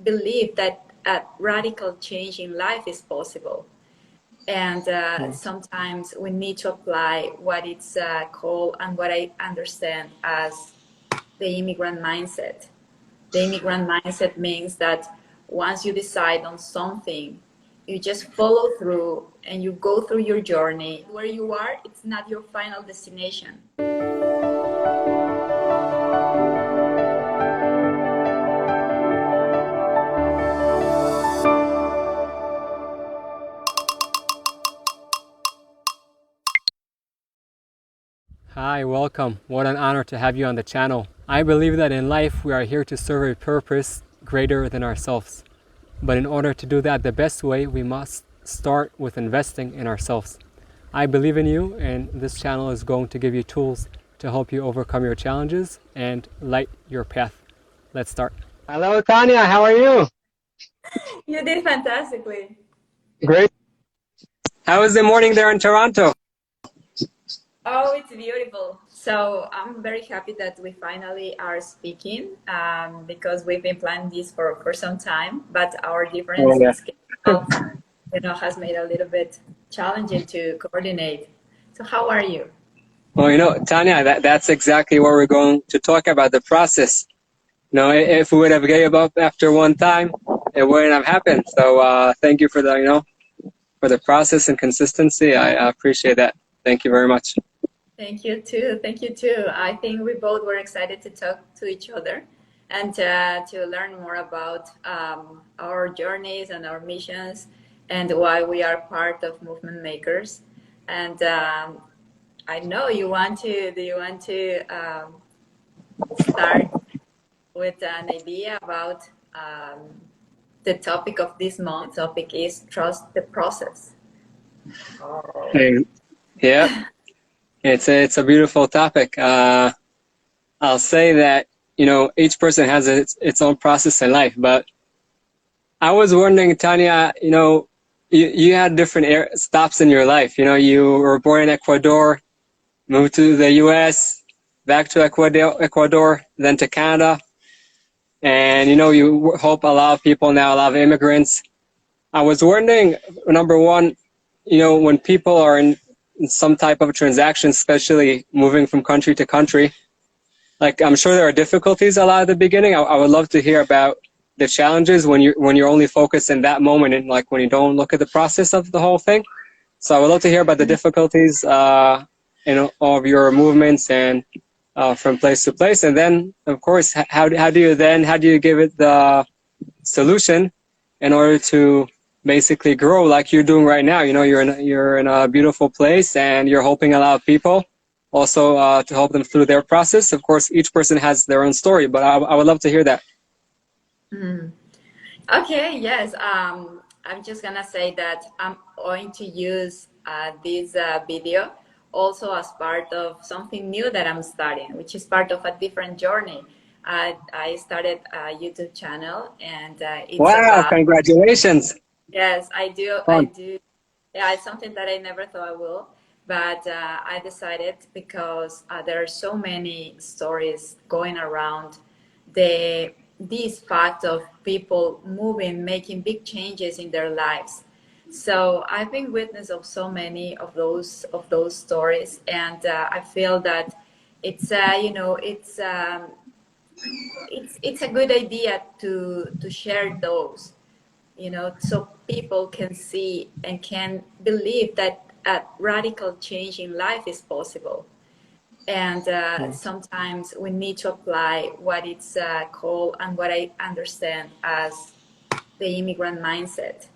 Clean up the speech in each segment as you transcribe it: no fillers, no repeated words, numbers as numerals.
believe that a radical change in life is possible. And sometimes we need to apply what it's called and what I understand as the immigrant mindset. The immigrant mindset means that once you decide on something, you just follow through and you go through your journey. Where you are, it's not your final destination. Hi, welcome. What an honor to have you on the channel. I believe that in life we are here to serve a purpose greater than ourselves. But in order to do that the best way, we must start with investing in ourselves. I believe in you, and this channel is going to give you tools to help you overcome your challenges and light your path. Let's start. Hello, Tannia. How are you? You did fantastically. Great. How was the morning there in Toronto? Oh, it's beautiful. So I'm very happy that we finally are speaking because we've been planning this for some time, but our difference in schedule, has made a little bit challenging to coordinate. So how are you? Well, Tannia, that's exactly what we're going to talk about, the process. If we would have gave up after one time, it wouldn't have happened. So thank you for the, for the process and consistency. I appreciate that. Thank you very much. Thank you too. Thank you too. I think we both were excited to talk to each other and to learn more about our journeys and our missions and why we are part of Movement Makers. And I know you want to. Do you want to start with an idea about the topic of this month? The topic is trust the process. Oh. Yeah. It's a beautiful topic. I'll say that, each person has its own process in life, but I was wondering, Tannia, you had different stops in your life. You were born in Ecuador, moved to the US, back to Ecuador, then to Canada. And, you help a lot of people now, a lot of immigrants. I was wondering, number one, when people are in some type of a transaction, especially moving from country to country, like I'm sure there are difficulties a lot at the beginning. I would love to hear about the challenges when you're only focused in that moment and like when you don't look at the process of the whole thing. So I would love to hear about the difficulties in all of your movements and from place to place. And then of course, how do you give it the solution in order to basically grow like you're doing right now? You're in a beautiful place and you're helping a lot of people also to help them through their process. Of course, each person has their own story, but I would love to hear that. Okay, yes. I'm just gonna say that I'm going to use this video also as part of something new that I'm starting, which is part of a different journey. I started a YouTube channel and it's wow, congratulations. Yes, I do. Fun. I do. Yeah, it's something that I never thought I will, but I decided because there are so many stories going around this fact of people moving, making big changes in their lives. So I've been witness of so many of those stories, and I feel that it's it's a good idea to share those, so people can see and can believe that a radical change in life is possible. And sometimes we need to apply what it's called and what I understand as the immigrant mindset.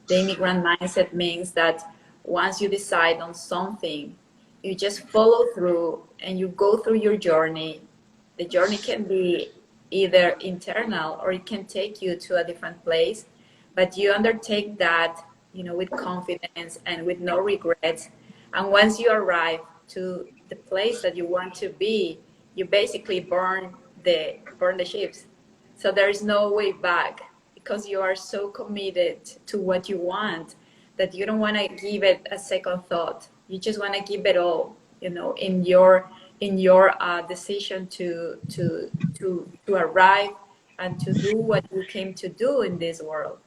The immigrant mindset means that once you decide on something, you just follow through and you go through your journey. The journey can be either internal or it can take you to a different place, but you undertake that, with confidence and with no regrets. And once you arrive to the place that you want to be, you basically burn the ships. So there is no way back because you are so committed to what you want that you don't want to give it a second thought. You just want to give it all, in your decision to arrive and to do what you came to do in this world.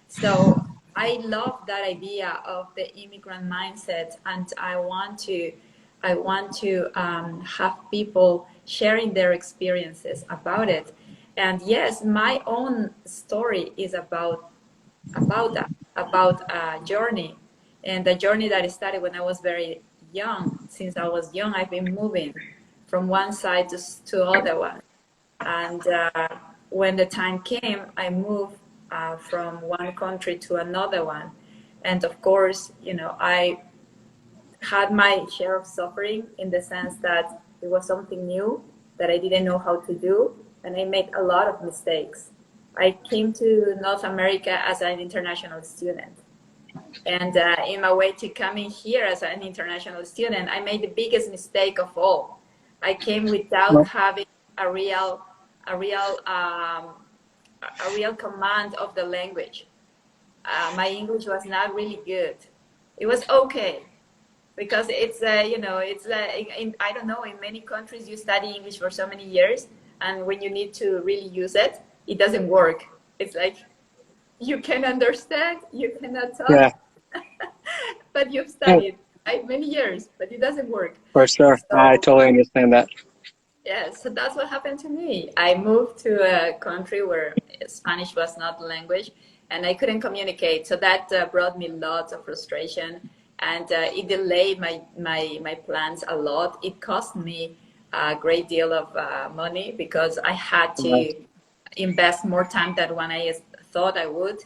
So I love that idea of the immigrant mindset, and I want to have people sharing their experiences about it. And yes, my own story is about that, about a journey, and the journey that started when I was very young. Since I was young, I've been moving from one side to other one, and when the time came, I moved from one country to another one, and of course, you know, I had my share of suffering in the sense that it was something new that I didn't know how to do, and I made a lot of mistakes. I came to North America as an international student. And in my way to coming here as an international student, I made the biggest mistake of all. I came without having a real, a real, um, a real command of the language. My English was not really good. It was okay, because it's you know, it's in, I don't know, in many countries you study English for so many years, and when you need to really use it, it doesn't work. It's like you can understand, you cannot talk, Yeah. but you've Yeah, studied many years, but it doesn't work. for sure. I So totally understand that. yeah, so that's what happened to me. I moved to a country where Spanish was not the language, and I couldn't communicate. So that brought me lots of frustration, and it delayed my plans a lot. It cost me a great deal of money because I had Right. to invest more time than when I thought I would.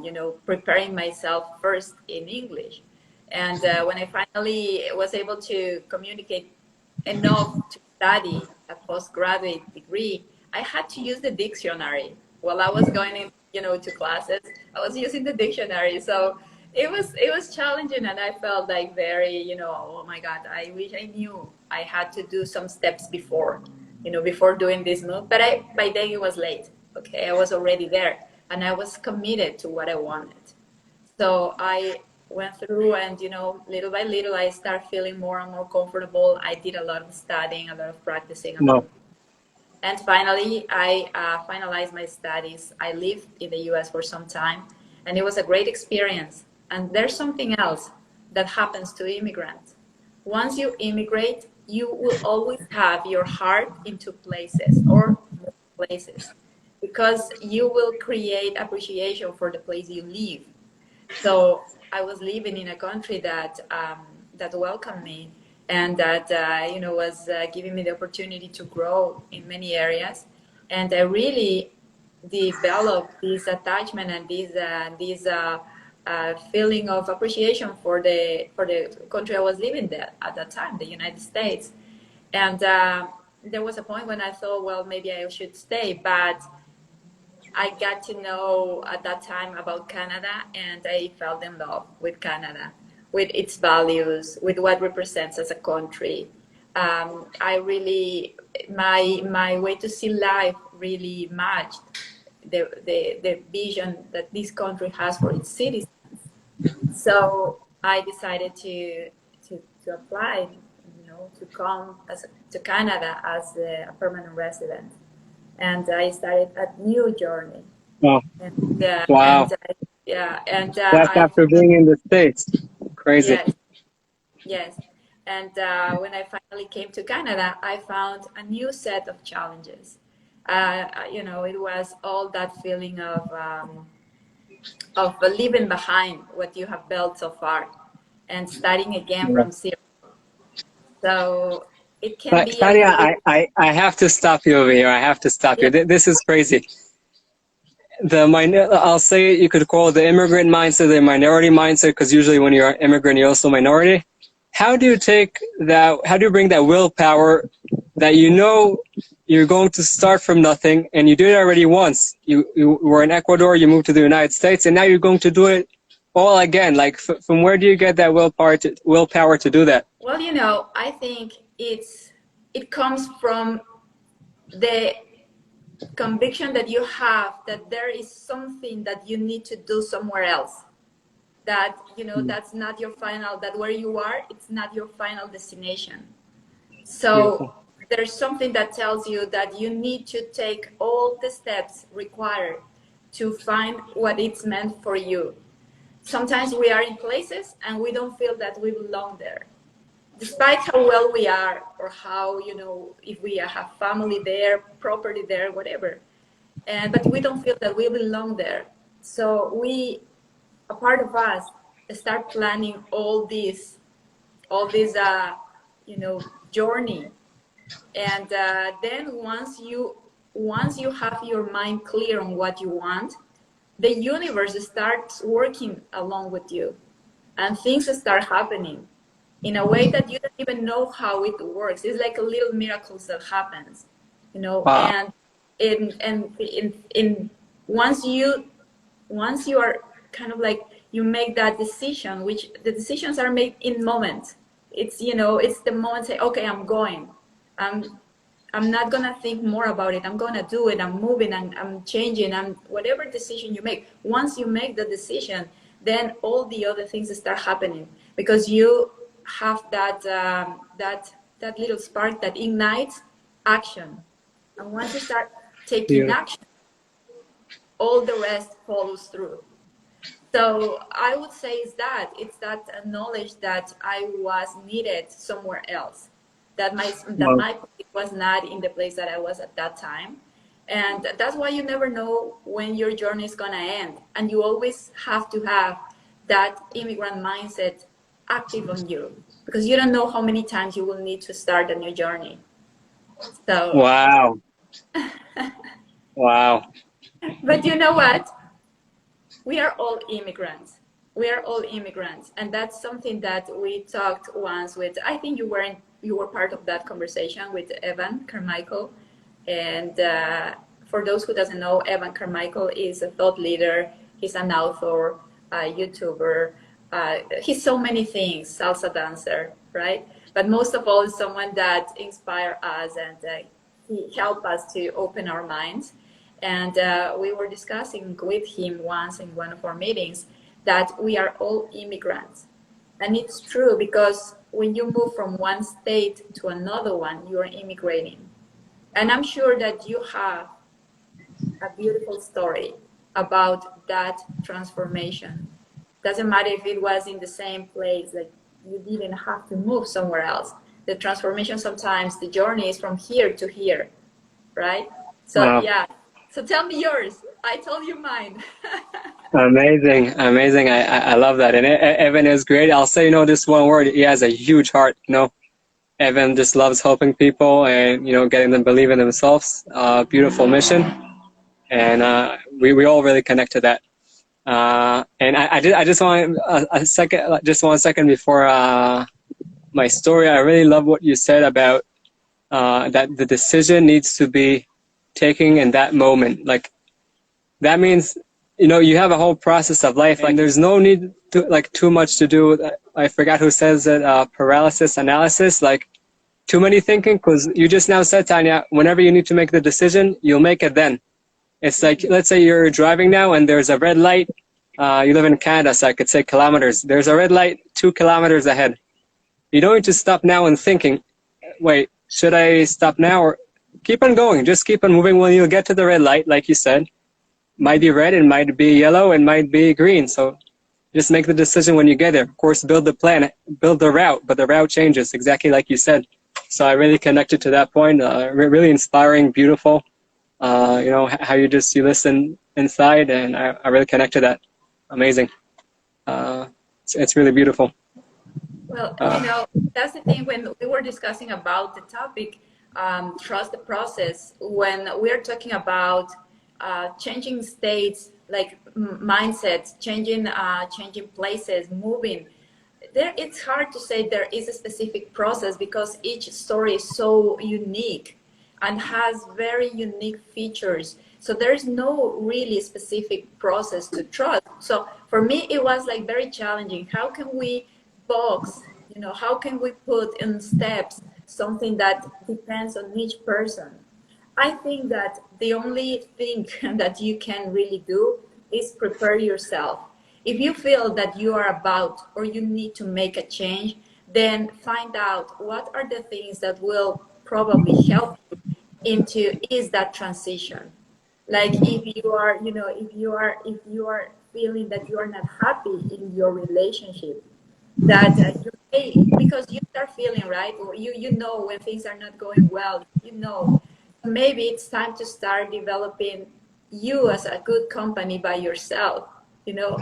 You know, preparing myself first in English, and when I finally was able to communicate enough to study a postgraduate degree, I had to use the dictionary while I was going in, you know, to classes. I was using the dictionary, so it was challenging, and I felt like very, you know, oh my God, I wish I knew I had to do some steps before, you know, before doing this move. But I by then it was late. Okay, I was already there, and I was committed to what I wanted. So I went through, and you know, little by little I started feeling more and more comfortable. I did a lot of studying, a lot of practicing, a lot of, No. and finally I finalized my studies. I lived in the US for some time, and it was a great experience. And there's something else that happens to immigrants. Once you immigrate, you will always have your heart into places or places, because you will create appreciation for the place you live. So I was living in a country that that welcomed me, and that you know, was giving me the opportunity to grow in many areas, and I really developed this attachment and this feeling of appreciation for the country I was living there at that time, the United States. And there was a point when I thought, well, maybe I should stay, but I got to know at that time about Canada, and I fell in love with Canada, with its values, with what represents as a country. I really, my way to see life really matched the vision that this country has for its citizens. So I decided to apply, you know, to come to Canada as a permanent resident, and I started a new journey. Oh, And wow. yeah, and That's I after being in the States. Crazy. yes, yes, and when I finally came to Canada, I found a new set of challenges. You know, it was all that feeling of leaving behind what you have built so far and starting again Yeah. from zero. So it can But be a Tannia, little bit, I have to stop you over here. I have to stop yeah. you. This is crazy. I'll say you could call it the immigrant mindset, the minority mindset, because usually when you're an immigrant, you're also a minority. How do you take that? How do you bring that willpower that you know you're going to start from nothing, and you did it already once? You were in Ecuador, you moved to the United States, and now you're going to do it all again. Like, from where do you get that willpower to do that? Well, you know, I think it comes from the conviction that you have that there is something that you need to do somewhere else, that you know, that's not your final, that where you are, it's not your final destination. So Beautiful. there's something that tells you that you need to take all the steps required to find what it's meant for you. Sometimes we are in places and we don't feel that we belong there, despite how well we are, or how, you know, if we have family there, property there, whatever. But we don't feel that we belong there. So a part of us, start planning all this, you know, journey. And then once you have your mind clear on what you want, the universe starts working along with you, and things start happening in a way that you don't even know how it works. It's like a little miracles that happens, you know. Wow. And in once you are kind of like, you make that decision, which the decisions are made in moments. It's, you know, it's the moment, say, okay, I'm going. I'm not gonna think more about it. I'm gonna do it. I'm moving. I'm changing. Whatever decision you make. Once you make the decision, then all the other things start happening, because you have that that little spark that ignites action. And once you start taking action, all the rest follows through. So I would say it's that knowledge that I was needed somewhere else, that my place was not in the place that I was at that time. And that's why you never know when your journey is going to end. And you always have to have that immigrant mindset active on you, because you don't know how many times you will need to start a new journey. So Wow. Wow. But you know what? We are all immigrants. We are all immigrants, and that's something that we talked once with. I think you were part of that conversation with Evan Carmichael. And for those who doesn't know, Evan Carmichael is a thought leader. He's an author, a YouTuber. He's so many things, salsa dancer, right? But most of all, is someone that inspires us, and he helped us to open our minds. And we were discussing with him once in one of our meetings that we are all immigrants. And it's true, because when you move from one state to another one, you are immigrating. And I'm sure that you have a beautiful story about that transformation. Doesn't matter if it was in the same place, like you didn't have to move somewhere else. The transformation, sometimes the journey is from here to here, right? So yeah. So tell me yours. I told you mine. Amazing. I love that. And Evan is great. I'll say, this one word. He has a huge heart. Evan just loves helping people and, getting them believe in themselves. Beautiful mission. And we all really connect to that. And I just want a second, just 1 second before my story. I really love what you said about that the decision needs to be taking in that moment. Like, that means, you have a whole process of life. Like, there's no need to, too much to do. I forgot who says it, paralysis analysis, like too many thinking, because you just now said, Tannia, whenever you need to make the decision, you'll make it then. It's like, let's say you're driving now and there's a red light. You live in Canada, so I could say kilometers. There's a red light 2 kilometers ahead. You don't need to stop now and thinking, wait, should I stop now? Or keep on going. Just keep on moving. When you'll get to the red light, like you said, might be red, it might be yellow, it might be green. So just make the decision when you get there. Of course, build the plan, build the route, but the route changes, exactly like you said. So I really connected to that point. Really inspiring, beautiful. How you listen inside, and I really connect to that. Amazing. It's really beautiful. Well, that's the thing. When we were discussing about the topic, trust the process, when we're talking about changing states, like mindsets, changing places, moving, it's hard to say there is a specific process, because each story is so unique and has very unique features. So there's no really specific process to trust. So for me, it was like very challenging. How can we box, how can we put in steps something that depends on each person? I think that the only thing that you can really do is prepare yourself. If you feel that you are about, or you need to make a change, then find out what are the things that will probably help you into is that transition. Like if you are, you know, if you are feeling that you are not happy in your relationship, that you may, because you start feeling right, or you know when things are not going well, you know, maybe it's time to start developing you as a good company by yourself, you know,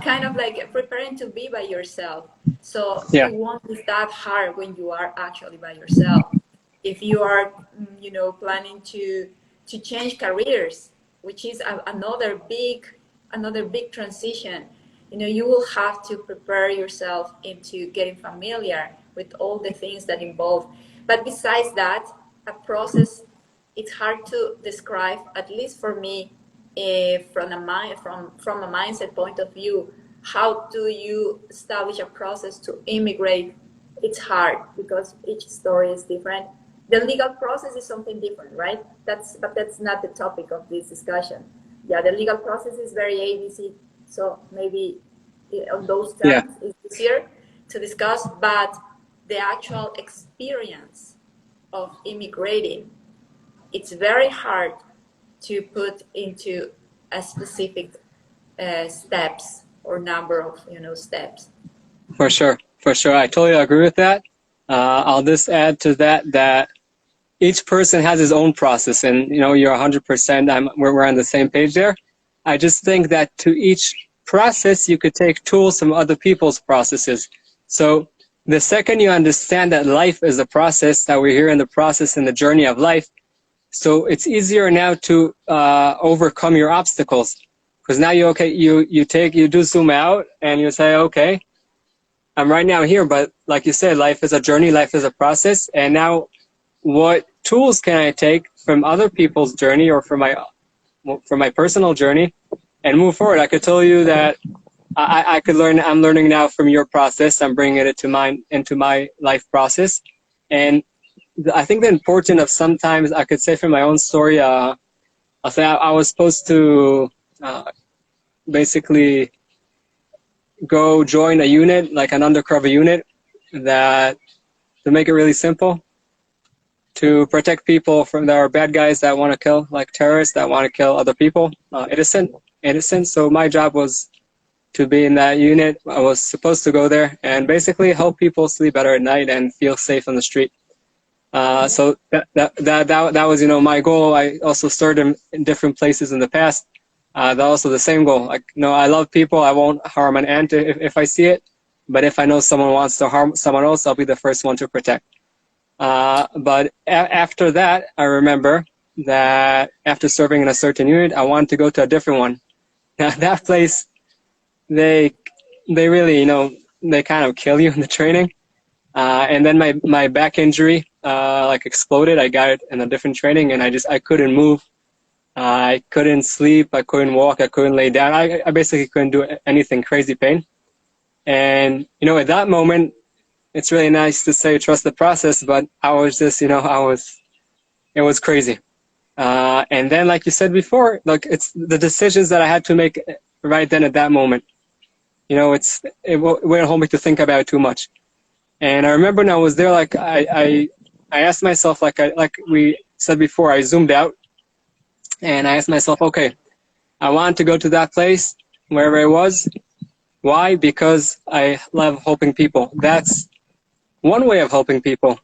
kind of like preparing to be by yourself, so Yeah. it won't be that hard when you are actually by yourself. If you are, you know, planning to change careers, which is another big transition, you know, you will have to prepare yourself into getting familiar with all the things that involve. But besides that, a process, it's hard to describe, at least for me, from a mindset point of view. How do you establish a process to immigrate? It's hard because each story is different. The legal process is something different, right? That's not the topic of this discussion. Yeah, the legal process is very ABC, so maybe on those Yeah. terms it's easier to discuss. But the actual experience of immigrating, it's very hard to put into a specific steps or number of, you know, steps. For sure. For sure. I totally agree with that. I'll just add to that each person has his own process, and you know, you're 100%. We're on the same page there. I just think that to each process, you could take tools from other people's processes. So the second you understand that life is a process, that we're here in the process and the journey of life, so it's easier now to overcome your obstacles, because now you do zoom out and you say, okay, I'm right now here, but like you said, life is a journey, life is a process, and now what tools can I take from other people's journey or from my personal journey and move forward? I could tell you that I could learn. I'm learning now from your process. I'm bringing it into my life process, and I think the importance of, sometimes I could say from my own story. I'll say I was supposed to basically go join a unit, like an undercover unit, that, to make it really simple, to protect people from, there are bad guys that want to kill, like terrorists that want to kill other people, innocent. So my job was to be in that unit. I was supposed to go there and basically help people sleep better at night and feel safe on the street. So that was, you know, my goal. I also started in different places in the past. That also the same goal. Like, you know, I love people. I won't harm an ant if I see it. But if I know someone wants to harm someone else, I'll be the first one to protect. But after that, I remember that after serving in a certain unit, I wanted to go to a different one. Now, that place, they really, you know, they kind of kill you in the training. And then my back injury like exploded. I got it in a different training, and I couldn't move. I couldn't sleep. I couldn't walk. I couldn't lay down. I basically couldn't do anything. Crazy pain. And you know, at that moment, it's really nice to say trust the process, but I was just, you know, it was crazy. And then, like you said before, like, it's the decisions that I had to make right then at that moment. You know, it wouldn't hold me to think about it too much. And I remember when I was there, like I asked myself, like we said before, I zoomed out and I asked myself, okay, I wanted to go to that place, wherever it was. Why? Because I love helping people. That's one way of helping people.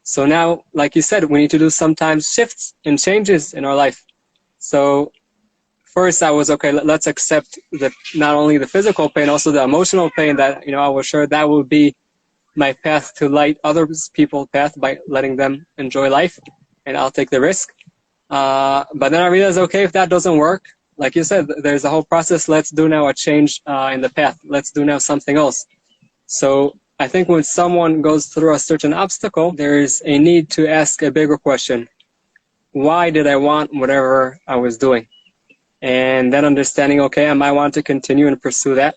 So now, like you said, we need to do sometimes shifts and changes in our life. So first I was, okay, let's accept not only the physical pain, also the emotional pain, that, you know, I was sure that would be my path to light other people's path by letting them enjoy life, and I'll take the risk. But then I realized, okay, if that doesn't work, like you said, there's a whole process. Let's do now a change in the path. Let's do now something else. So I think when someone goes through a certain obstacle, there is a need to ask a bigger question. Why did I want whatever I was doing? And then understanding, okay, I might want to continue and pursue that.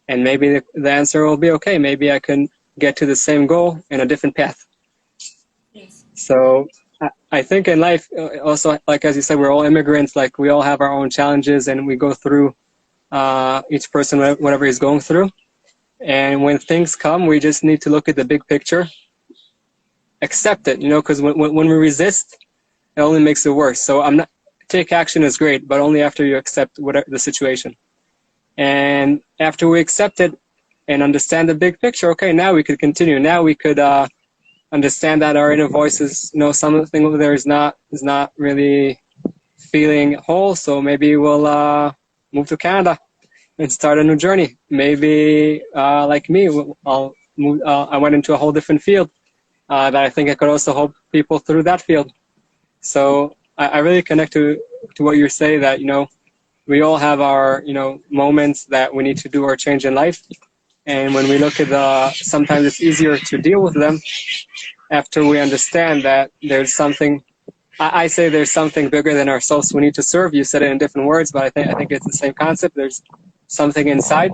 And maybe the answer will be, okay, maybe I can get to the same goal in a different path. Yes. So I think in life, also, like as you said, we're all immigrants. Like, we all have our own challenges, and we go through each person whatever he's going through. And when things come, we just need to look at the big picture accept it, because when we resist, it only makes it worse. So take action is great, but only after you accept whatever the situation. And after we accept it and understand the big picture, okay, now we could continue. Now we could understand that our inner voice is, something over there is not really feeling whole. So maybe we'll move to Canada and start a new journey. Maybe like me, I'll move. I went into a whole different field that I think I could also help people through that field. So I really connect to what you say, that we all have our moments that we need to do or change in life, and when we look at sometimes it's easier to deal with them after we understand that there's something. I say there's something bigger than ourselves we need to serve. You said it in different words, but I think it's the same concept. There's something inside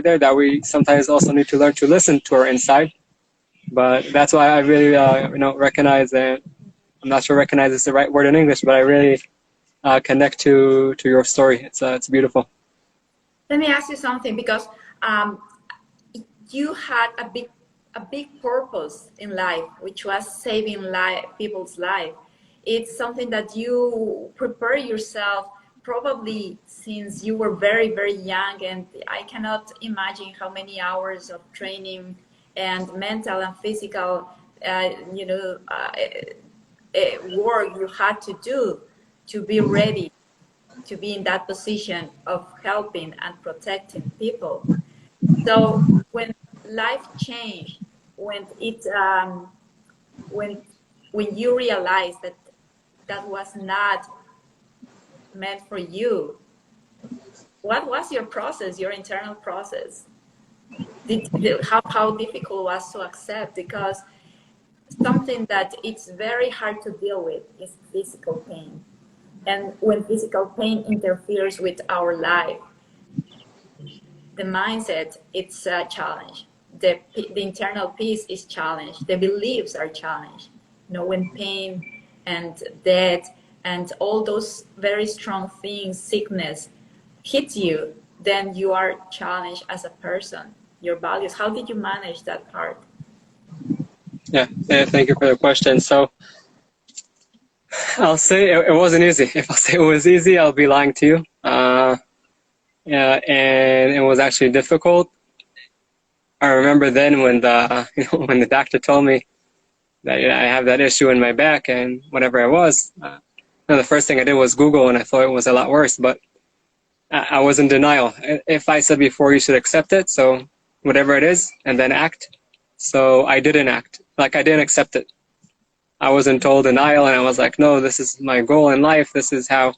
there that we sometimes also need to learn to listen to our inside. But that's why I really recognize that. I'm not sure recognize is the right word in English, but I really connect to your story. It's beautiful. Let me ask you something, because you had a big purpose in life, which was saving people's life. It's something that you prepare yourself probably since you were very, very young, and I cannot imagine how many hours of training and mental and physical work you had to do to be ready to be in that position of helping and protecting people. So when life changed, when you realized that was not meant for you, what was your process, your internal process? How difficult was to accept? Because something that it's very hard to deal with is physical pain. And when physical pain interferes with our life, the mindset, it's a challenge. The internal peace is challenged. The beliefs are challenged. When pain and death and all those very strong things, sickness, hits you, then you are challenged as a person, your values. How did you manage that part? Yeah, thank you for the question. So I'll say it wasn't easy. If I say it was easy, I'll be lying to you. And it was actually difficult. I remember then when when the doctor told me that I have that issue in my back and whatever it was, the first thing I did was Google, and I thought it was a lot worse. But I was in denial. If I said before, you should accept it, so whatever it is, and then act. So I didn't act. I didn't accept it. I was in total denial, and I was like, no, this is my goal in life. This is how,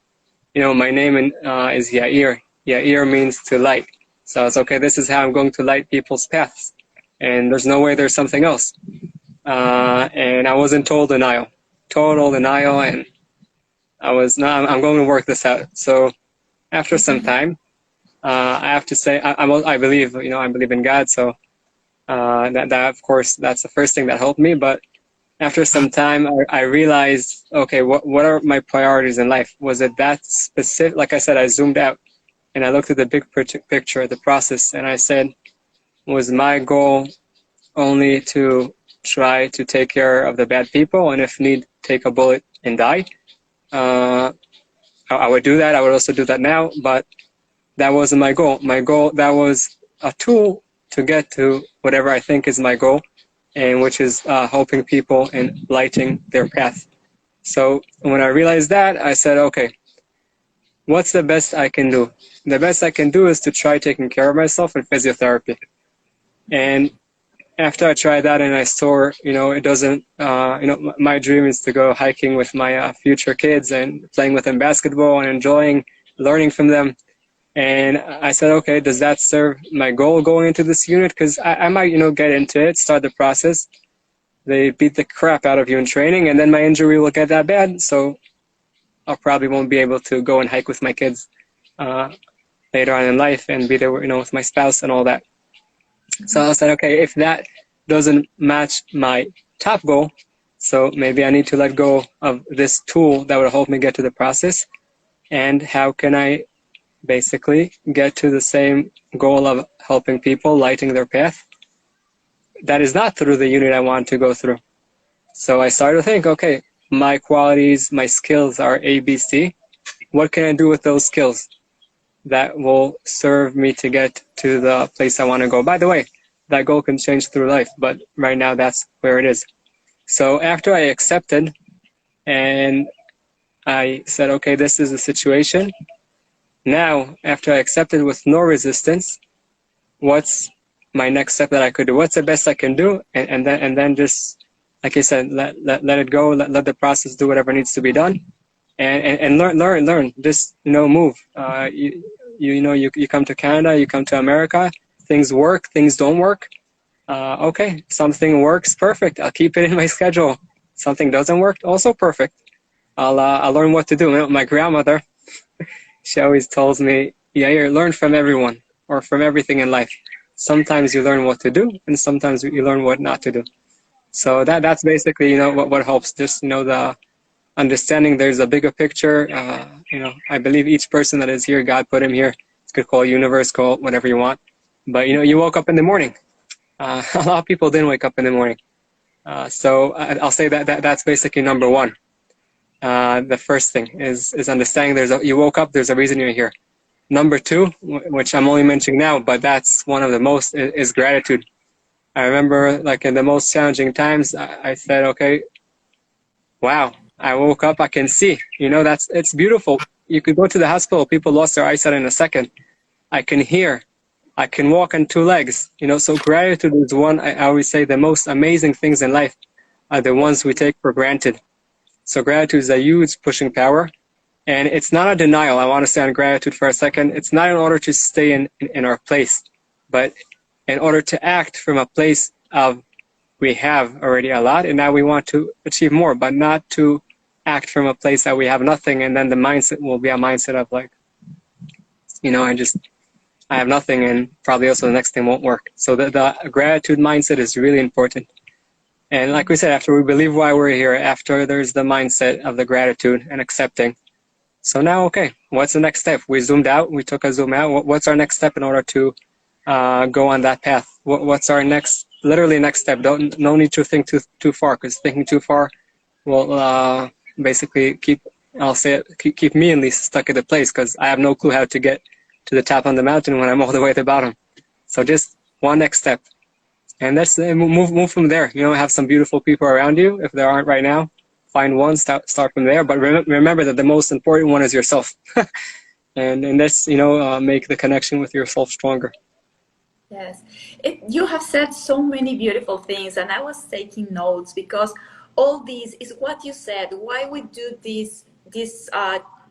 my name is Yair. Yair means to light. So it's okay, this is how I'm going to light people's paths. And there's no way there's something else. And I was in total denial, and I was, no, I'm going to work this out. So after some time, I have to say, I believe, I believe in God. So that of course, that's the first thing that helped me. But after some time, I realized, okay, what are my priorities in life? Was it that specific? Like I said, I zoomed out and I looked at the big picture, the process, and I said, was my goal only to try to take care of the bad people, and if need, take a bullet and die? I would do that. I would also do that now, but that wasn't my goal. My goal, that was a tool to get to whatever I think is my goal, and which is helping people and lighting their path. So when I realized that, I said, okay, what's the best I can do? The best I can do is to try taking care of myself in physiotherapy. And after I tried that and I saw, it doesn't, my dream is to go hiking with my future kids and playing with them basketball and enjoying learning from them. And I said, okay, does that serve my goal going into this unit? Because I might, get into it, start the process. They beat the crap out of you in training, and then my injury will get that bad. So I probably won't be able to go and hike with my kids later on in life and be there, with my spouse and all that. So I said, okay, if that doesn't match my top goal, so maybe I need to let go of this tool that would help me get to the process. And how can I basically get to the same goal of helping people, lighting their path? That is not through the unit I want to go through. So I started to think, okay, my qualities, my skills are A, B, C. What can I do with those skills that will serve me to get to the place I want to go? By the way, that goal can change through life, but right now that's where it is. So after I accepted and I said, okay, this is the situation. Now, after I accepted with no resistance, what's my next step that I could do? What's the best I can do? And then just, like I said, let it go, let the process do whatever needs to be done. And learn. Just, move. You come to Canada, you come to America, things work, things don't work. Okay, something works, perfect. I'll keep it in my schedule. Something doesn't work, also perfect. I'll learn what to do. My grandmother, she always tells me, yeah, you learn from everyone or from everything in life. Sometimes you learn what to do, and sometimes you learn what not to do. So that's basically, what helps. Just, the understanding there's a bigger picture. I believe each person that is here, God put him here. You could call it universe, call it whatever you want. But, you woke up in the morning. A lot of people didn't wake up in the morning. So I'll say that's basically number one. The first thing is understanding you woke up, there's a reason you're here. Number two, which I'm only mentioning now, but that's one of the most, is gratitude. I remember, like, in the most challenging times, I said, okay, wow, I woke up, I can see. It's beautiful. You could go to the hospital, people lost their eyesight in a second. I can hear. I can walk on two legs. So gratitude is one, I always say, the most amazing things in life are the ones we take for granted. So gratitude is a huge pushing power. And it's not a denial. I want to say on gratitude for a second. It's not in order to stay in our place, but in order to act from a place of we have already a lot and now we want to achieve more, but not to act from a place that we have nothing, and then the mindset will be a mindset of like, I have nothing, and probably also the next thing won't work. So the gratitude mindset is really important. And like we said, after we believe why we're here, after there's the mindset of the gratitude and accepting. So now, okay, what's the next step? We zoomed out, we took a zoom out. What's our next step in order to go on that path? What's our literally next step? No need to think too far, because thinking too far will basically keep me at least stuck at the place, because I have no clue how to get to the top of the mountain when I'm all the way at the bottom. So just one next step. And let's move from there. Have some beautiful people around you. If there aren't right now, find one, start from there. But remember that the most important one is yourself. and let's, make the connection with yourself stronger. Yes, you have said so many beautiful things, and I was taking notes because all these is what you said. Why we do these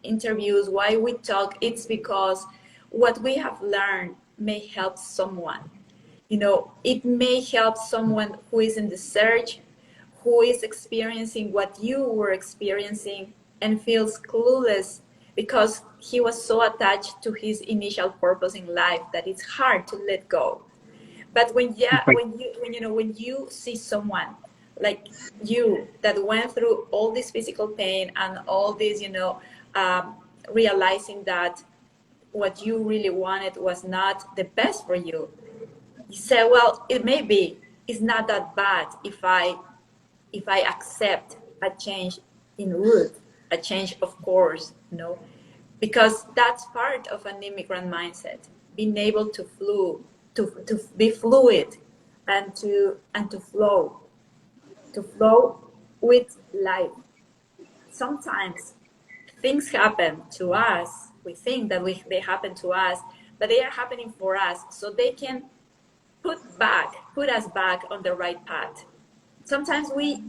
interviews, why we talk, it's because what we have learned may help someone. It may help someone who is in the search, who is experiencing what you were experiencing and feels clueless because he was so attached to his initial purpose in life that it's hard to let go. But when you see someone like you that went through all this physical pain and all this, realizing that what you really wanted was not the best for you, you say, well, it's not that bad if I accept a change in route, a change of course, because that's part of an immigrant mindset, being able to be fluid and to flow with life. Sometimes things happen to us. We think that they happen to us, but they are happening for us so they can put us back on the right path. Sometimes we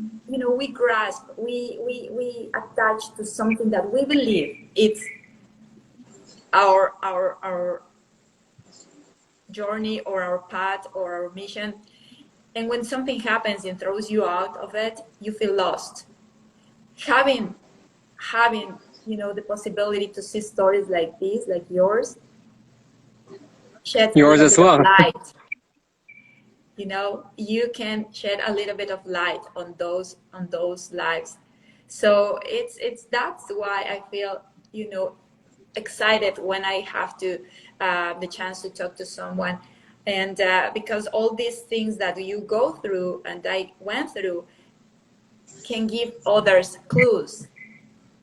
grasp, we attach to something that we believe it's our journey or our path or our mission. And when something happens and throws you out of it, you feel lost. Having the possibility to see stories like this, like yours, sheds a Yours little as bit of well. light. You can shed a little bit of light on those lives. So that's why I feel excited when I have the chance to talk to someone, and because all these things that you go through and I went through, can give others clues,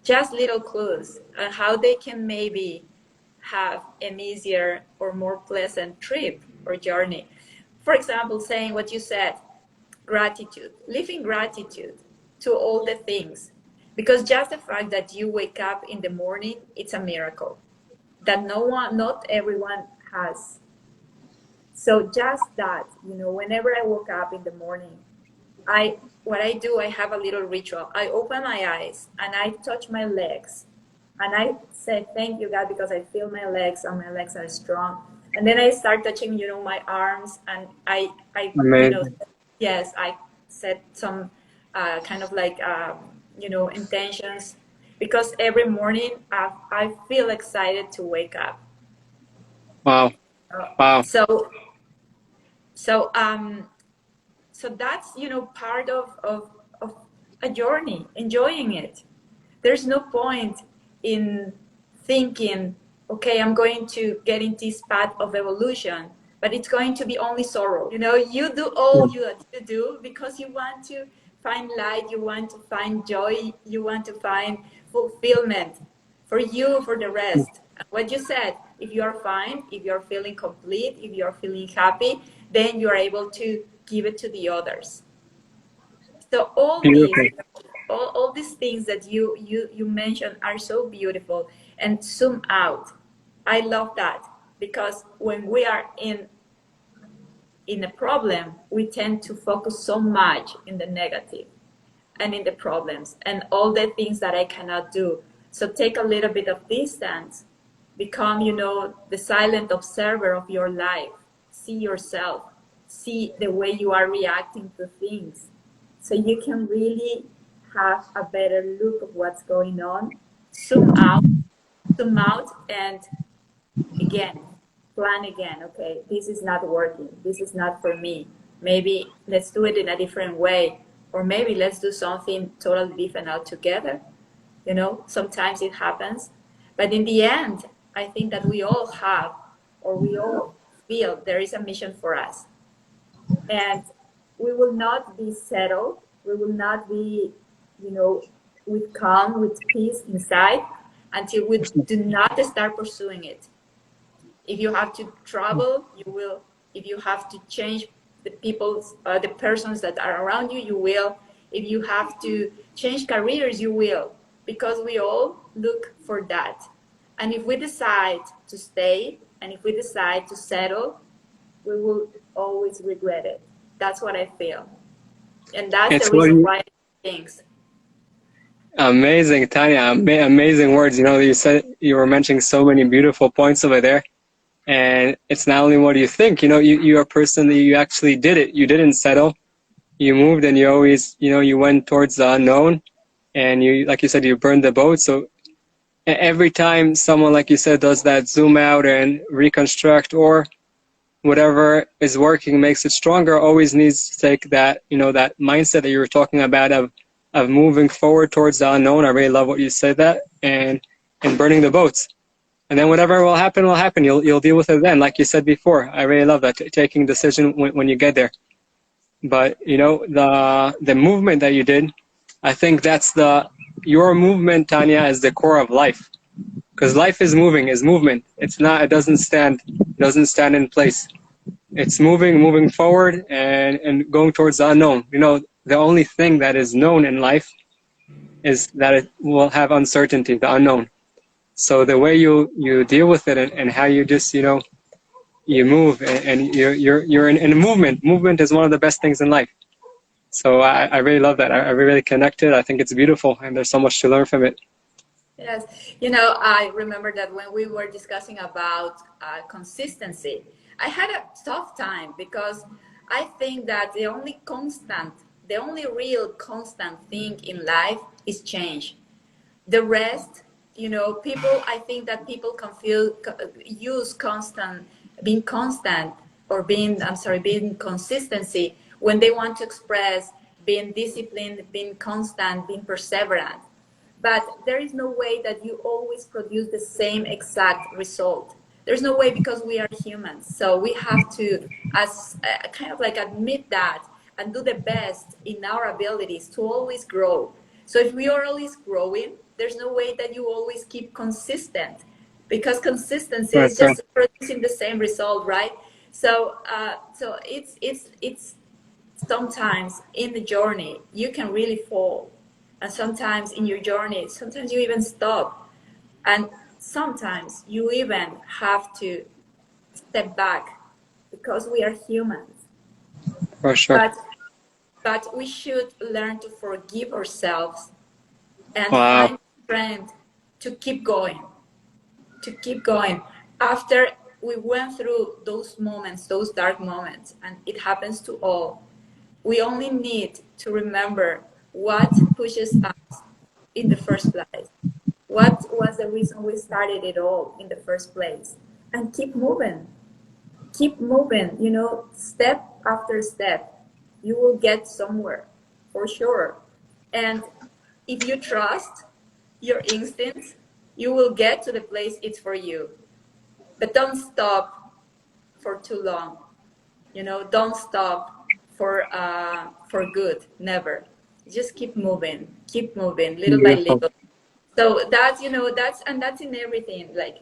just little clues on how they can maybe have an easier or more pleasant trip or journey. For example, saying what you said, gratitude, living gratitude to all the things. Because just the fact that you wake up in the morning, it's a miracle that not everyone has. So just that, whenever I woke up in the morning, what I do, I have a little ritual. I open my eyes and I touch my legs, and I say thank you, God, because I feel my legs and my legs are strong. And then I start touching, my arms, and Amazing. yes, I set some kind of like intentions, because every morning I feel excited to wake up. Wow. Uh, Wow. so so so that's part of a journey, enjoying it. There's no point in thinking, okay, I'm going to get in this path of evolution, but it's going to be only sorrow. You do all you do because you want to find light, you want to find joy, you want to find fulfillment for you, for the rest. What you said, if you are fine, if you're feeling complete, if you're feeling happy, then you're able to give it to the others. So Beautiful. all these things that you mentioned are so beautiful. And zoom out, I love that, because when we are in a problem, we tend to focus so much in the negative and in the problems and all the things that I cannot do. So take a little bit of distance, become, the silent observer of your life. See yourself, see the way you are reacting to things. So you can really have a better look of what's going on. Zoom out, and again, plan again. Okay, this is not working. This is not for me. Maybe let's do it in a different way, or maybe let's do something totally different altogether. Sometimes it happens, but in the end, I think that we all have, or we all feel there is a mission for us, and we will not be settled. We will not be, with calm, with peace inside, until we do not start pursuing it. If you have to travel, you will. If you have to change the persons that are around you, you will. If you have to change careers, you will, because we all look for that. And if we decide to stay, and if we decide to settle, we will always regret it. That's what I feel. And that's the It's what reason you, why I do things. amazing, Tanya. Amazing words. You said you were mentioning so many beautiful points over there. And it's not only what you think, you're a person that you actually did it. You didn't settle. You moved, and you always, you went towards the unknown, and like you said, you burned the boat. So every time someone, like you said, does that zoom out and reconstruct, or whatever is working makes it stronger, always needs to take that, that mindset that you were talking about of moving forward towards the unknown. I really love what you said that, and burning the boats. And then whatever will happen will happen. You'll deal with it then, like you said before. I really love that, taking decision when you get there. But the movement that you did, I think that's your movement, Tanya, is the core of life. Because life is movement. It's not. It doesn't stand in place. It's moving forward and going towards the unknown. The only thing that is known in life is that it will have uncertainty, the unknown. So the way you deal with it, and how you just you move, and you're in a movement. Movement is one of the best things in life. So I really love that. I really connected. I think it's beautiful, and there's so much to learn from it. Yes, I remember that when we were discussing about consistency, I had a tough time, because I think that the only real constant thing in life is change. The rest, I think that people use being constant, or being consistency, when they want to express being disciplined, being constant, being perseverant. But there is no way that you always produce the same exact result. There's no way, because we are humans. So we have to, as kind of like, admit that, and do the best in our abilities to always grow. So if we are always growing, there's no way that you always keep consistent, because consistency Right, is so just producing the same result, right? So it's sometimes in the journey you can really fall, and sometimes in your journey, sometimes you even stop, and sometimes you even have to step back, because we are humans. for sure. But we should learn to forgive ourselves and Wow. find strength to keep going, to keep going after we went through those moments, those dark moments, and it happens to all. We only need to remember what pushes us in the first place. What was the reason we started it all in the first place? And keep moving. Keep moving, step after step. You will get somewhere for sure. And if you trust your instincts, you will get to the place it's for you. But don't stop for too long. Don't stop for good. Never. Just keep moving, little by Beautiful. little. So that's in everything, like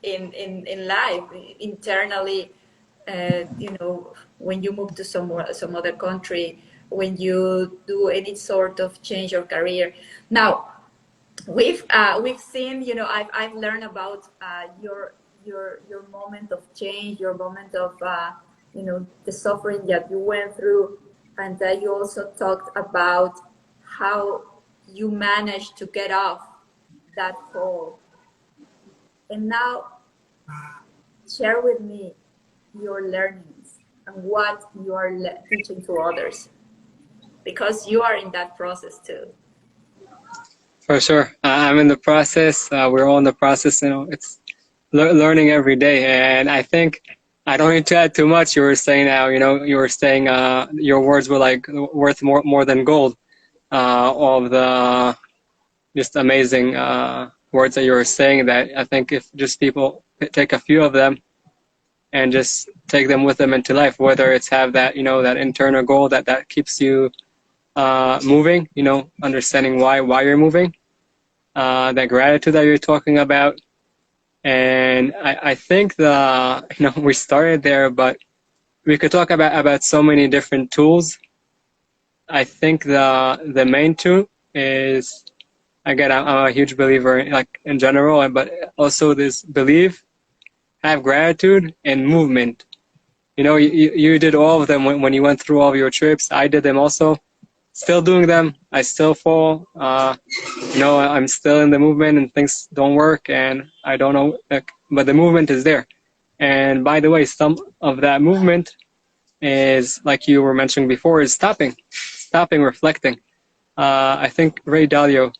in life, internally. When you move to some other country, when you do any sort of change or career. Now, we've seen, I've learned about your moment of change, your moment of the suffering that you went through, and you also talked about how you managed to get off that fall. And now, share with me your learnings and what you are teaching to others, because you are in that process too. For sure. I'm in the process. We're all in the process. It's learning every day. And I think I don't need to add too much. You were saying now, you were saying your words were like worth more than gold. All of the just amazing words that you were saying, that I think if just people take a few of them and just take them with them into life, whether it's have that, that internal goal that keeps you moving, understanding why you're moving, that gratitude that you're talking about. And I think we started there, but we could talk about so many different tools. I think the main tool is, again, I'm a huge believer in general, but also this belief, have gratitude, and movement. You did all of them when you went through all of your trips. I did them also. Still doing them. I still fall. I'm still in the movement and things don't work and I don't know, but the movement is there. And by the way, some of that movement is, like you were mentioning before, is stopping, reflecting. I think Ray Dalio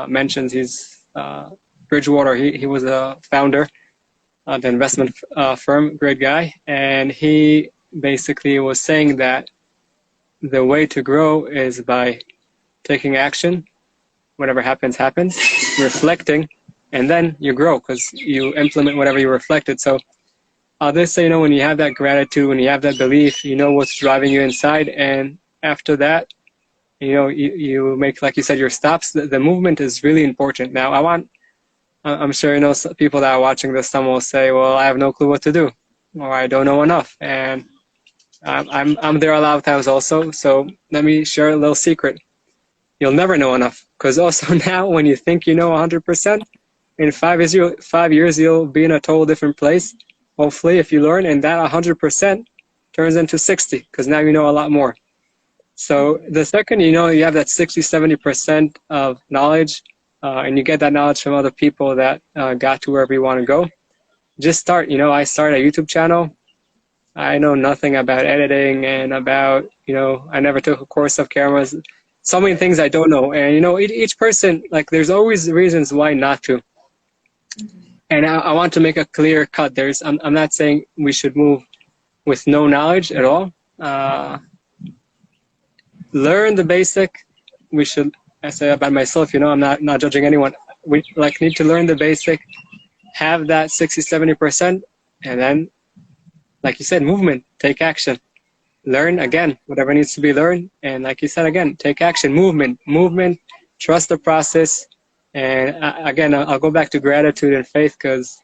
mentions he's Bridgewater. He was a founder of the investment firm, great guy. And he basically was saying that the way to grow is by taking action. Whatever happens, reflecting, and then you grow because you implement whatever you reflected. So they say, when you have that gratitude, when you have that belief, what's driving you inside. And after that, you make, like you said, your stops. The movement is really important. Now, I'm sure, some people that are watching this, some will say, well, I have no clue what to do, or I don't know enough. And I'm there a lot of times also. So let me share a little secret. You'll never know enough, because also now when you think 100%, in 5 years you'll be in a total different place. Hopefully, if you learn, and that 100% turns into 60, because now you know a lot more. So the second you have that 60-70% of knowledge, and you get that knowledge from other people that got to wherever you want to go, just start. I started a YouTube channel. I know nothing about editing and about, I never took a course of cameras. So many things I don't know. And, each person, there's always reasons why not to. And I want to make a clear cut. I'm not saying we should move with no knowledge at all. Learn the basic. We should, I say about myself, I'm not judging anyone. We need to learn the basic, have that 60-70%, and then, like you said, movement, take action. learn again whatever needs to be learned, and like you said, again, take action, movement, trust the process. And again, I'll go back to gratitude and faith, because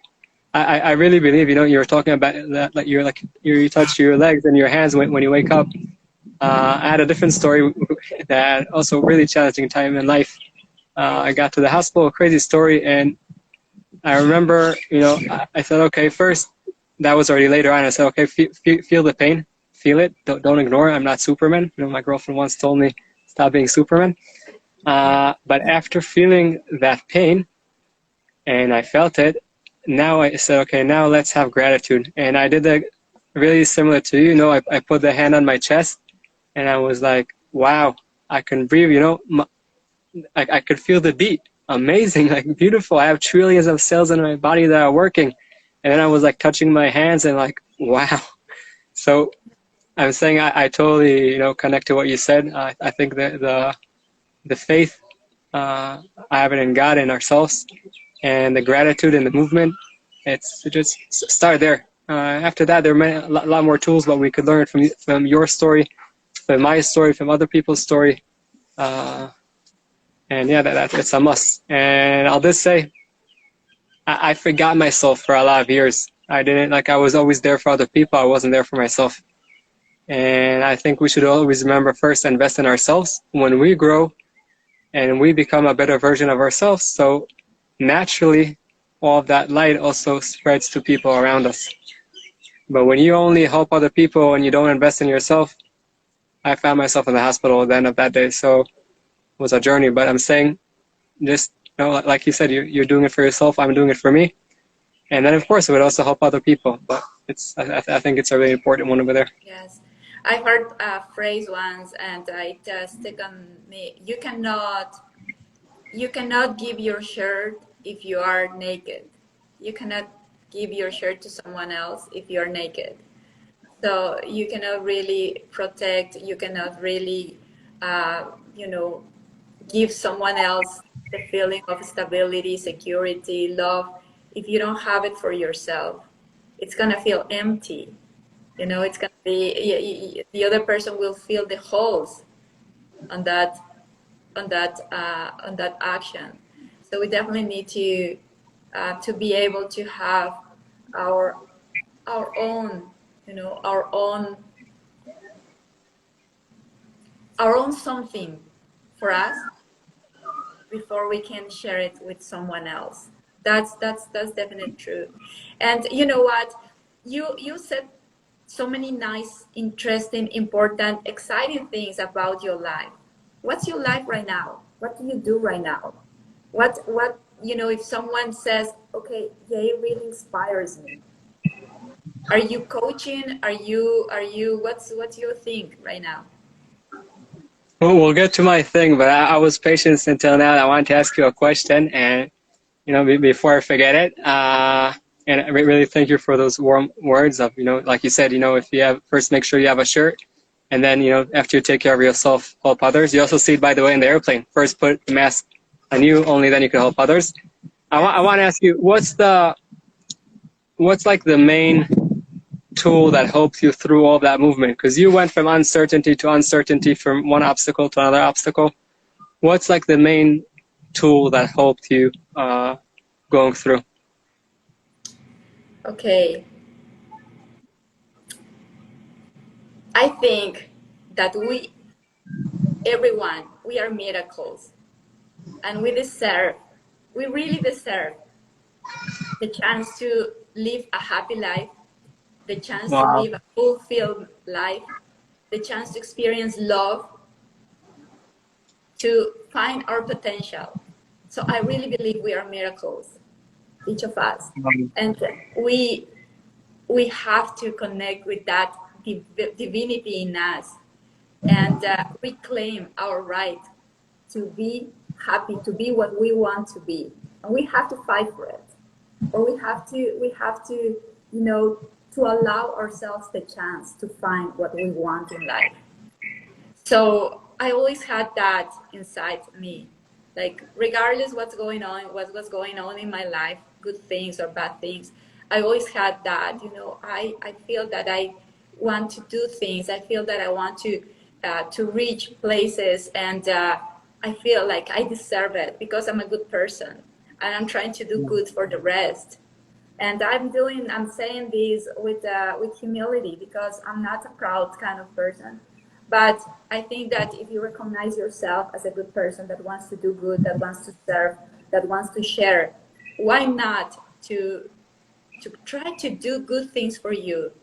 I really believe, you know, you were talking about that, like you touch your legs and your hands when you wake up. I had a different story that also really challenging time in life. I got to the hospital, a crazy story, and I remember, you know, I said, okay, first, that was already later on. I said, okay, feel the pain, feel it, don't ignore it. I'm not Superman. You know, my girlfriend once told me, stop being Superman. But after feeling that pain, and I felt it, now I said, okay, now let's have gratitude. And I did that really similar to you. You know, I put the hand on my chest, and I was like, wow, I can breathe, you know, I could feel the beat. Amazing, like beautiful. I have trillions of cells in my body that are working. And then I was like touching my hands and like, wow. So I'm saying I totally, you know, connect to what you said. I think that the faith I have it in God and ourselves, and the gratitude and the movement, it's just start there. After that, there are a lot more tools, but we could learn from your story, from my story, from other people's story. And yeah, that's a must. And I'll just say, I forgot myself for a lot of years. I didn't, like, I was always there for other people. I wasn't there for myself. And I think we should always remember, first, invest in ourselves. When we grow and we become a better version of ourselves, so naturally, all of that light also spreads to people around us. But when you only help other people and you don't invest in yourself, I found myself in the hospital at the end of that day. So it was a journey. But I'm saying, just, you know, like you said, you're doing it for yourself. I'm doing it for me. And then, of course, it would also help other people. But I think it's a really important one over there. Yes. I heard a phrase once, and it stuck on me. You cannot give your shirt if you are naked. You cannot give your shirt to someone else if you are naked. So you cannot really protect, you cannot really, you know, give someone else the feeling of stability, security, love, if you don't have it for yourself. It's going to feel empty. You know, it's going to be, the other person will feel the holes on that, on that action. So we definitely need to be able to have our own, you know, our own something for us before we can share it with someone else. That's definitely true. And you know what, you said so many nice, interesting, important, exciting things about your life. What's your life right now? What do you do right now? What you know, if someone says, okay, Jay really inspires me, are you coaching? Are you what's your thing right now? Well, we'll get to my thing, but I was patient until now. I wanted to ask you a question, and you know, before I forget it, and I really thank you for those warm words of, you know, like you said, you know, if you have, first make sure you have a shirt, and then, you know, after you take care of yourself, help others. You also see it, by the way, in the airplane. First put the mask on you, only then you can help others. I want to ask you, what's like the main tool that helps you through all that movement? Because you went from uncertainty to uncertainty, from one obstacle to another obstacle. What's like the main tool that helped you going through? Okay, I think that everyone, we are miracles, and we really deserve the chance to live a happy life, the chance to Wow. live a fulfilled life, the chance to experience love, to find our potential. So I really believe we are miracles, each of us, and we have to connect with that divinity in us, and reclaim our right to be happy, to be what we want to be, and we have to fight for it, or we have to, you know, to allow ourselves the chance to find what we want in life. So I always had that inside me, like regardless what's going on in my life, good things or bad things, I always had that, you know, I feel that want to do things. I feel that I want to reach places, and I feel like I deserve it because I'm a good person, and I'm trying to do good for the rest. And I'm saying this with humility, because I'm not a proud kind of person. But I think that if you recognize yourself as a good person that wants to do good, that wants to serve, that wants to share, why not to try to do good things for you,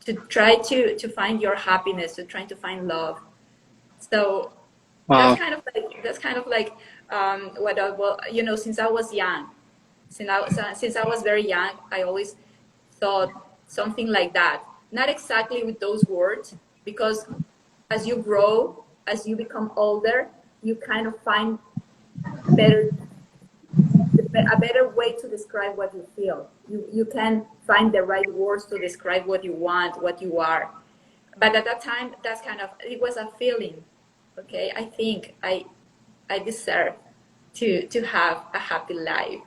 to try to find your happiness, to try to find love. So Wow. that's kind of like what I, well, you know, since I was young, since I was very young, I always thought something like that. Not exactly with those words, because as you grow, as you become older, you kind of find better a better way to describe what you feel. You can find the right words to describe what you want, what you are. But at that time, that's kind of, it was a feeling. Okay, I think I deserve to have a happy life.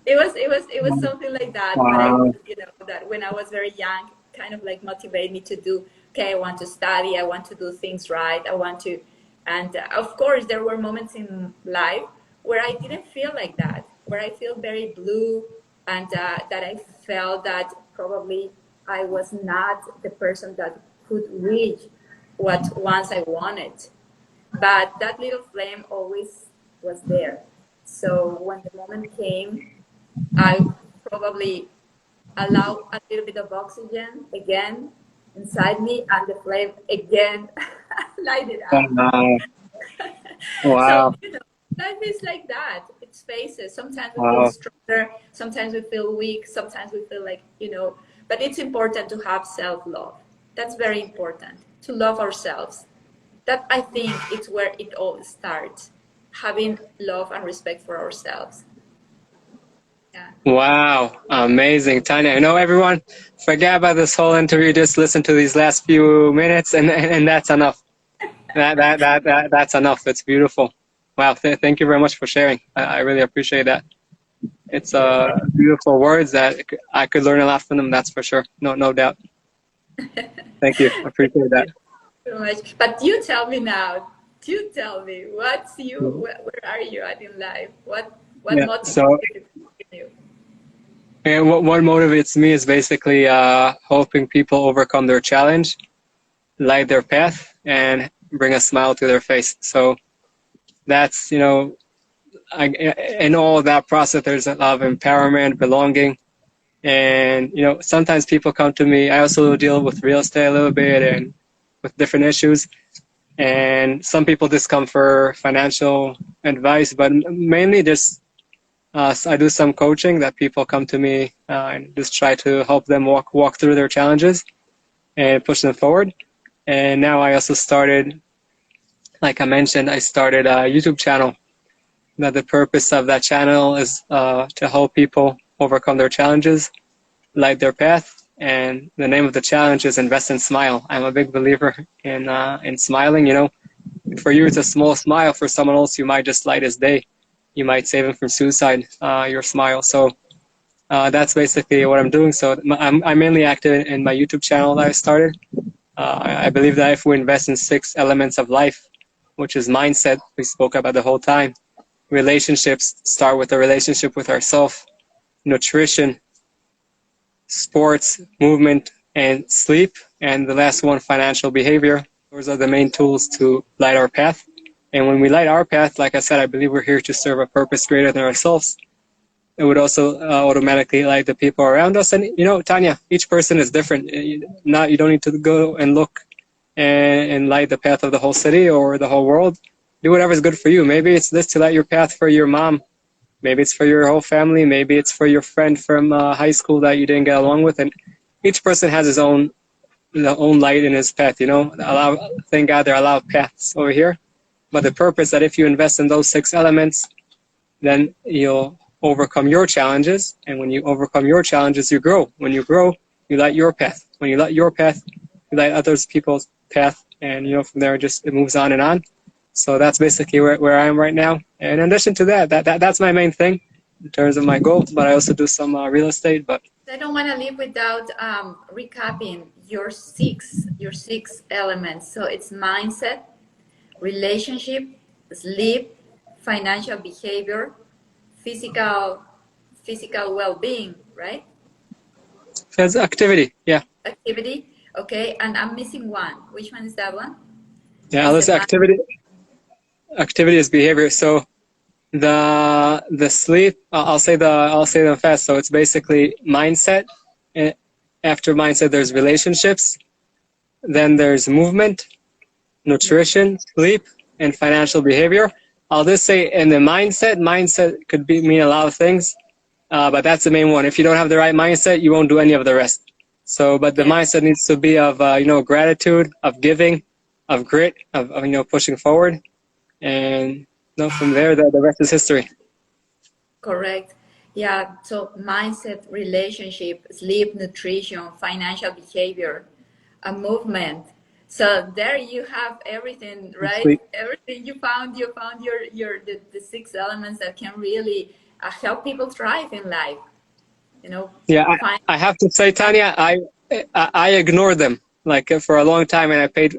It was something like that. But I, Wow. you know, that when I was very young, kind of like motivated me to do. Okay, I want to study. I want to do things right. I want to, and of course, there were moments in life where I didn't feel like that, where I feel very blue, and that I felt that probably I was not the person that could reach what once I wanted. But that little flame always was there. So when the moment came, I probably allow a little bit of oxygen again inside me, and the flame again light it up. Wow. So, Wow. you know, life is like that. It's phases. Sometimes we feel Wow. stronger, sometimes we feel weak, sometimes we feel like, you know, but it's important to have self-love. That's very important, to love ourselves. That, I think, it's where it all starts, having love and respect for ourselves. Yeah. Wow, amazing, Tanya. I know everyone, forget about this whole interview. Just listen to these last few minutes, and that's enough. That's enough. It's beautiful. Wow, thank you very much for sharing. I really appreciate that. It's Thank you. beautiful words that I could learn a lot from them. That's for sure. No doubt. Thank you. I appreciate Thank that. you so much. But you tell me now. You tell me. What's you? Where are you at in life? What Yeah. motivates So, you? and what motivates me is basically helping people overcome their challenge, light their path, and bring a smile to their face. So that's, in all of that process, there's a lot of empowerment, belonging, and sometimes people come to me. I also deal with real estate a little bit and with different issues. And some people just come for financial advice, but mainly just I do some coaching that people come to me and just try to help them walk through their challenges and push them forward. And now I also started, like I mentioned, I started a YouTube channel. Now the purpose of that channel is to help people overcome their challenges, light their path. And the name of the challenge is Invest and Smile. I'm a big believer in smiling. For you, it's a small smile. For someone else, you might just light his day. You might save him from suicide, your smile. So that's basically what I'm doing. So I'm mainly active in my YouTube channel that I started. I believe that if we invest in 6 elements of life, which is mindset, we spoke about the whole time, relationships, start with a relationship with ourselves, nutrition, sports, movement, and sleep, and the last one, financial behavior. Those are the main tools to light our path. And when we light our path, like I said, I believe we're here to serve a purpose greater than ourselves. It would also automatically light the people around us. And Tanya, each person is different. You don't need to go and look and light the path of the whole city or the whole world. Do whatever's good for you. Maybe it's this to light your path for your mom. Maybe it's for your whole family. Maybe it's for your friend from high school that you didn't get along with. And each person has his own light in his path. Thank God there are a lot of paths over here. But the purpose that if you invest in those 6 elements, then you'll overcome your challenges. And when you overcome your challenges, you grow. When you grow, you light your path. When you light your path, you light others people's path. And from there, it moves on and on. So that's basically where I am right now. And in addition to that's my main thing in terms of my goal. But I also do some real estate. But I don't want to live without recapping your six elements. So it's mindset, relationship, sleep, financial behavior, physical physical well-being, right? As activity, yeah. Activity. Okay, and I'm missing one. Which one is that one? Yeah, Is this it activity. Activity is behavior. So the sleep, I'll say them fast. So it's basically mindset. eh, After mindset, there's relationships. Then there's movement, nutrition, sleep, and financial behavior. I'll just say in the mindset could mean a lot of things, but that's the main one. If you don't have the right mindset, you won't do any of the rest. So, but the yes, mindset needs to be of gratitude, of giving, of grit, of pushing forward, and from there, the rest is history. correct. Yeah, so mindset, relationship, sleep, nutrition, financial behavior, a movement. So there you have everything, right? Sleep. Everything you found the six elements that can really help people thrive in life. You know, Yeah, find I have to say, Tanya, I ignored them like for a long time, and I paid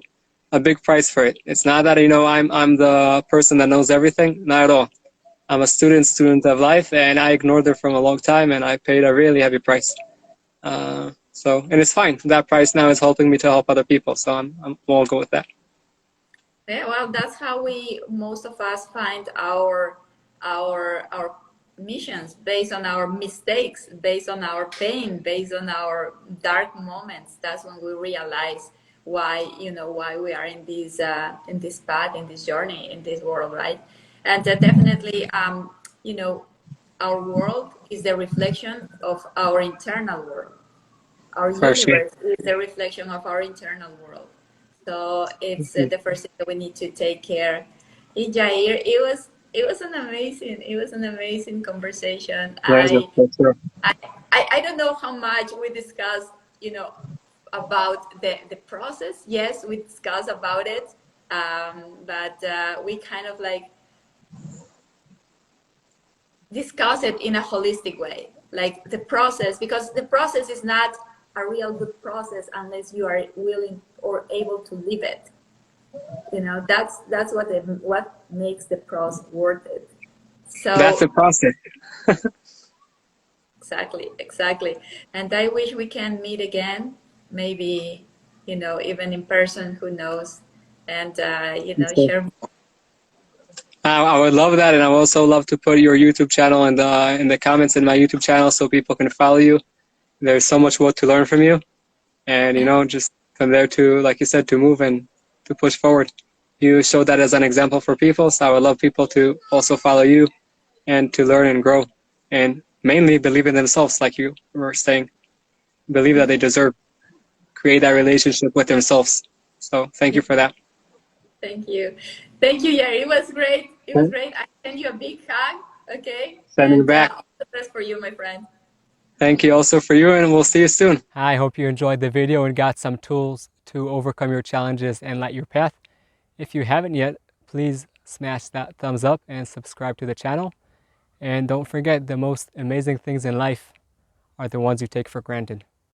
a big price for it. It's not that I'm the person that knows everything. Not at all. I'm a student of life, and I ignored them for a long time, and I paid a really heavy price. And it's fine. That price now is helping me to help other people, so we'll go with that. Yeah, well, that's how we most of us find our missions based on our mistakes, based on our pain, based on our dark moments. That's when we realize why we are in this path, in this journey, in this world, right? And definitely, our world is the reflection of our internal world. Our For sure. universe is the reflection of our internal world. So it's the first thing that we need to take care. Hey, Jair, it was an amazing conversation. Pleasure. For sure. I don't know how much we discussed, about the process. Yes, we discussed about it, but we kind of like discuss it in a holistic way, like the process, because the process is not a real good process unless you are willing or able to live it. That's what makes the process worth it. That's the So process. exactly, and I wish we can meet again, maybe, even in person, who knows, and share. I would love that, and I would also love to put your YouTube channel in the comments in my YouTube channel so people can follow you. There's so much more to learn from you, and just from there to, like you said, to move and to push forward. You showed that as an example for people, so I would love people to also follow you and to learn and grow, and mainly believe in themselves, like you were saying. Believe that they deserve, create that relationship with themselves. So thank you for that. Thank you. Thank you, Yari. It was great. It was great. I send you a big hug, okay? Sending And back. all the best for you, my friend. Thank you also for you, and we'll see you soon. I hope you enjoyed the video and got some tools to overcome your challenges and light your path. If you haven't yet, please smash that thumbs up and subscribe to the channel. And don't forget, the most amazing things in life are the ones you take for granted.